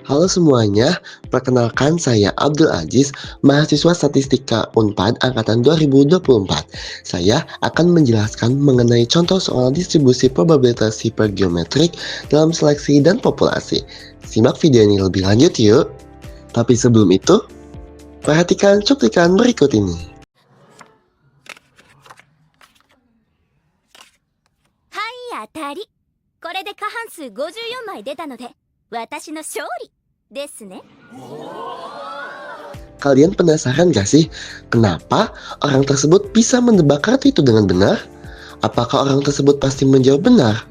Halo semuanya, perkenalkan saya Abdul Aziz, mahasiswa Statistika Unpad Angkatan 2024. Saya akan menjelaskan mengenai contoh soal distribusi probabilitas hipergeometrik dalam seleksi dan populasi. Simak video ini lebih lanjut yuk. Tapi sebelum itu, perhatikan cuplikan berikut ini. はい当たり。これで過半数54枚出たので私の勝利ですね。 Kalian penasaran gak sih, kenapa orang tersebut bisa menebak kartu itu dengan benar? Apakah orang tersebut pasti menjawab benar?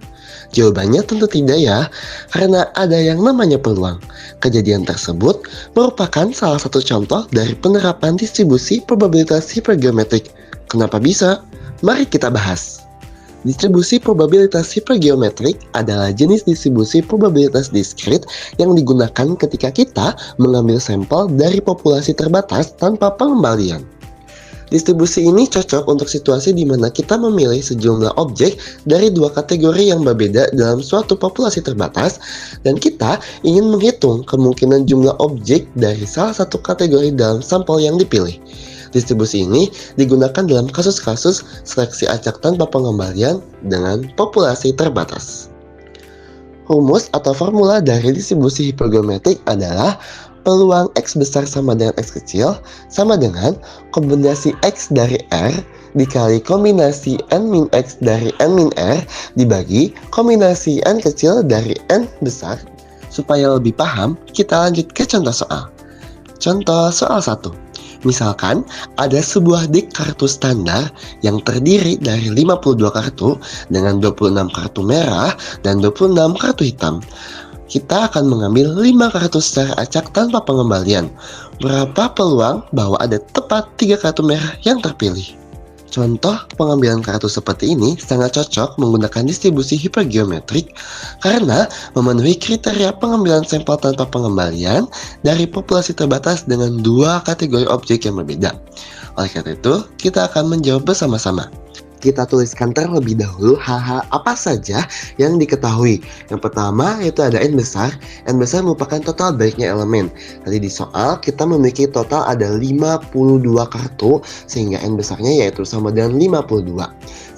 Jawabannya tentu tidak ya, karena ada yang namanya peluang. Kejadian tersebut merupakan salah satu contoh dari penerapan distribusi probabilitas hipergeometrik. Kenapa bisa? Mari kita bahas. Distribusi probabilitas hipergeometrik adalah jenis distribusi probabilitas diskrit yang digunakan ketika kita mengambil sampel dari populasi terbatas tanpa pengembalian. Distribusi ini cocok untuk situasi di mana kita memilih sejumlah objek dari dua kategori yang berbeda dalam suatu populasi terbatas dan kita ingin menghitung kemungkinan jumlah objek dari salah satu kategori dalam sampel yang dipilih. Distribusi ini digunakan dalam kasus-kasus seleksi acak tanpa pengembalian dengan populasi terbatas. Rumus atau formula dari distribusi hipergeometrik adalah peluang X besar sama dengan X kecil sama dengan kombinasi X dari R dikali kombinasi N min X dari N min R dibagi kombinasi N kecil dari N besar. Supaya lebih paham, kita lanjut ke contoh soal. Contoh soal 1. Misalkan ada sebuah deck kartu standar yang terdiri dari 52 kartu dengan 26 kartu merah dan 26 kartu hitam. Kita akan mengambil 5 kartu secara acak tanpa pengembalian. Berapa peluang bahwa ada tepat 3 kartu merah yang terpilih? Contoh pengambilan kartu seperti ini sangat cocok menggunakan distribusi hipergeometrik karena memenuhi kriteria pengambilan sampel tanpa pengembalian dari populasi terbatas dengan dua kategori objek yang berbeda. Oleh karena itu, kita akan menjawab bersama-sama. Kita tuliskan terlebih dahulu hal-hal apa saja yang diketahui. Yang pertama yaitu ada N besar. N besar merupakan total baiknya elemen. Tadi di soal kita memiliki total ada 52 kartu sehingga N besarnya yaitu sama dengan 52.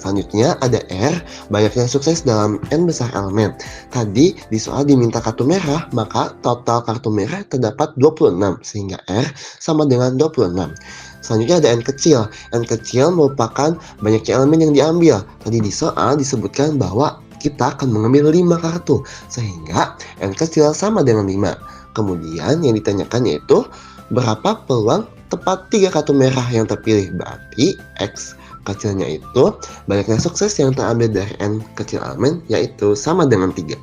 Selanjutnya ada R, banyaknya sukses dalam N besar elemen. Tadi di soal diminta kartu merah, maka total kartu merah terdapat 26 sehingga R sama dengan 26. Selanjutnya ada N kecil. N kecil merupakan banyaknya elemen yang diambil. Tadi di soal disebutkan bahwa kita akan mengambil 5 kartu sehingga N kecil sama dengan 5. Kemudian yang ditanyakan yaitu berapa peluang tepat 3 kartu merah yang terpilih. Berarti X kecilnya itu banyaknya sukses yang terambil dari N kecil elemen yaitu sama dengan 3.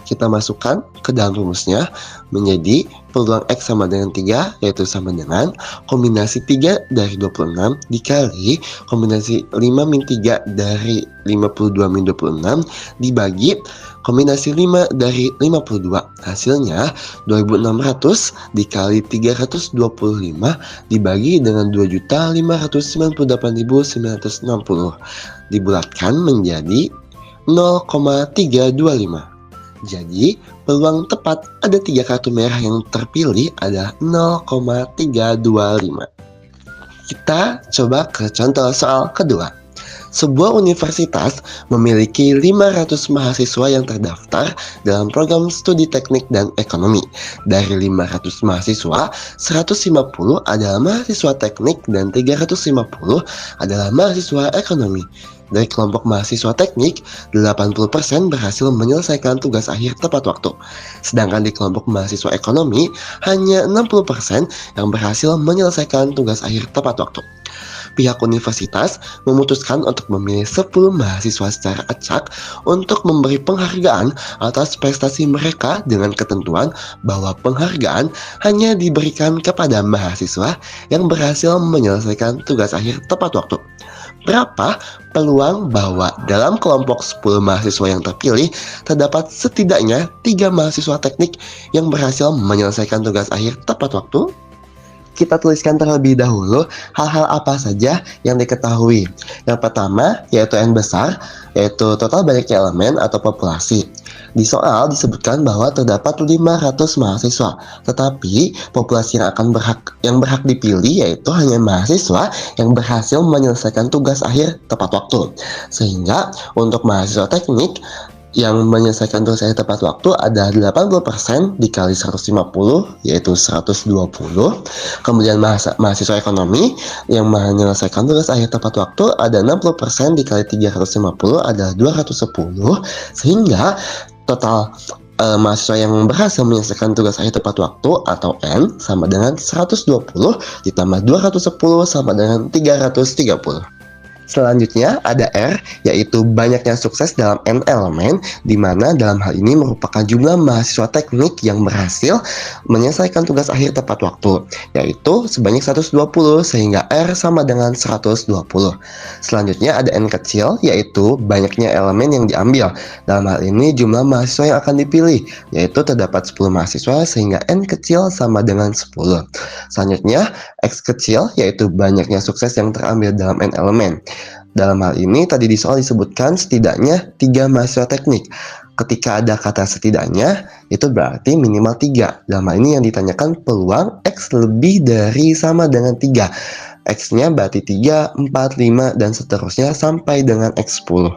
Kita masukkan ke dalam rumusnya menjadi peluang X sama dengan 3 yaitu sama dengan kombinasi 3 dari 26 dikali kombinasi 5 min 3 dari 52 min 26 dibagi kombinasi 5 dari 52. Hasilnya 2600 dikali 325 dibagi dengan 2.598.960 dibulatkan menjadi 0,325. Jadi, peluang tepat ada 3 kartu merah yang terpilih adalah 0,325. Kita coba ke contoh soal kedua. Sebuah universitas memiliki 500 mahasiswa yang terdaftar dalam program studi teknik dan ekonomi. Dari 500 mahasiswa, 150 adalah mahasiswa teknik dan 350 adalah mahasiswa ekonomi. Dari kelompok mahasiswa teknik, 80% berhasil menyelesaikan tugas akhir tepat waktu. Sedangkan di kelompok mahasiswa ekonomi, hanya 60% yang berhasil menyelesaikan tugas akhir tepat waktu. Pihak universitas memutuskan untuk memilih 10 mahasiswa secara acak untuk memberi penghargaan atas prestasi mereka dengan ketentuan bahwa penghargaan hanya diberikan kepada mahasiswa yang berhasil menyelesaikan tugas akhir tepat waktu. Berapa peluang bahwa dalam kelompok 10 mahasiswa yang terpilih terdapat setidaknya 3 mahasiswa teknik yang berhasil menyelesaikan tugas akhir tepat waktu? Kita tuliskan terlebih dahulu hal-hal apa saja yang diketahui. Yang pertama yaitu N besar, yaitu total banyaknya elemen atau populasi. Di soal disebutkan bahwa terdapat 500 mahasiswa, tetapi populasi yang berhak dipilih yaitu hanya mahasiswa yang berhasil menyelesaikan tugas akhir tepat waktu. Sehingga untuk mahasiswa teknik yang menyelesaikan tugas akhir tepat waktu ada 80% dikali 150 yaitu 120. Kemudian mahasiswa ekonomi yang menyelesaikan tugas akhir tepat waktu ada 60% dikali 350 ada 210. Sehingga total mahasiswa yang berhasil menyelesaikan tugas akhir tepat waktu atau N sama dengan 120 ditambah 210 sama dengan 330. Selanjutnya ada R, yaitu banyaknya sukses dalam N elemen, di mana dalam hal ini merupakan jumlah mahasiswa teknik yang berhasil menyelesaikan tugas akhir tepat waktu, yaitu sebanyak 120, sehingga R sama dengan 120. Selanjutnya ada N kecil, yaitu banyaknya elemen yang diambil. Dalam hal ini jumlah mahasiswa yang akan dipilih, yaitu terdapat 10 mahasiswa, sehingga N kecil sama dengan 10. Selanjutnya X kecil, yaitu banyaknya sukses yang terambil dalam N elemen. Dalam hal ini tadi di soal disebutkan setidaknya 3 mahasiswa teknik. Ketika ada kata setidaknya, itu berarti minimal 3. Dalam hal ini yang ditanyakan peluang X lebih dari sama dengan 3. X-nya berarti 3, 4, 5, dan seterusnya sampai dengan X10.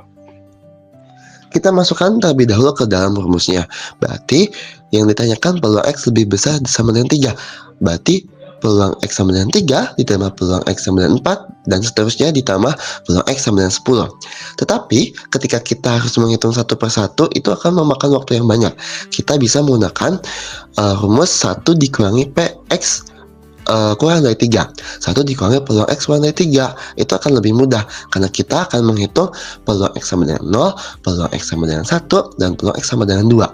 Kita masukkan terlebih dahulu ke dalam rumusnya. Berarti yang ditanyakan peluang X lebih besar sama dengan 3. Berarti peluang X sama dengan 3 ditambah peluang X sama dengan 4 dan seterusnya ditambah peluang X sama dengan 10. Tetapi ketika kita harus menghitung satu persatu itu akan memakan waktu yang banyak. Kita bisa menggunakan rumus 1 dikurangi PX kurang dari 3. 1 dikurangi peluang X kurang dari 3. Itu akan lebih mudah karena kita akan menghitung peluang X sama dengan 0, peluang X sama dengan 1, dan peluang X sama dengan 2.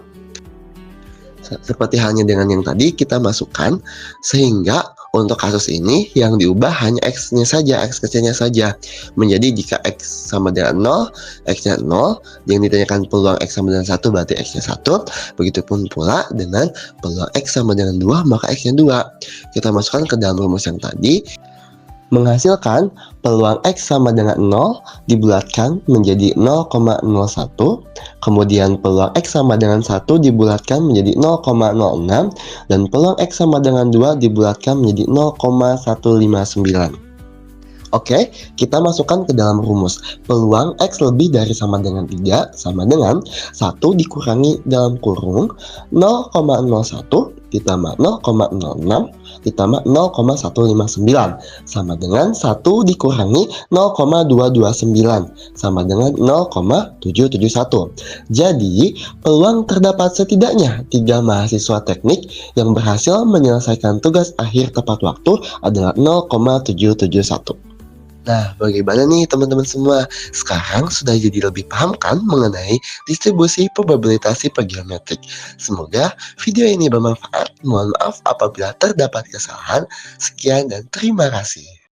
Seperti halnya dengan yang tadi kita masukkan, sehingga untuk kasus ini yang diubah hanya X-nya saja, X kecilnya saja. Menjadi jika X sama dengan 0, X-nya 0, yang ditanyakan peluang X sama dengan 1 berarti X-nya 1. Begitupun pula dengan peluang X sama dengan 2 maka X-nya 2. Kita masukkan ke dalam rumus yang tadi, menghasilkan peluang X sama dengan 0 dibulatkan menjadi 0,01, kemudian peluang X sama dengan 1 dibulatkan menjadi 0,06, dan peluang X sama dengan 2 dibulatkan menjadi 0,159. Oke, kita masukkan ke dalam rumus. Peluang X lebih dari sama dengan 3 sama dengan 1 dikurangi dalam kurung 0,01 ditambah 0,06 ditambah 0,159 sama dengan 1 dikurangi 0,229 sama dengan 0,771. Jadi, peluang terdapat setidaknya 3 mahasiswa teknik yang berhasil menyelesaikan tugas akhir tepat waktu adalah 0,771. Nah, bagaimana nih teman-teman semua? Sekarang sudah jadi lebih paham kan mengenai distribusi probabilitas hipergeometrik? Semoga video ini bermanfaat. Mohon maaf apabila terdapat kesalahan. Sekian dan terima kasih.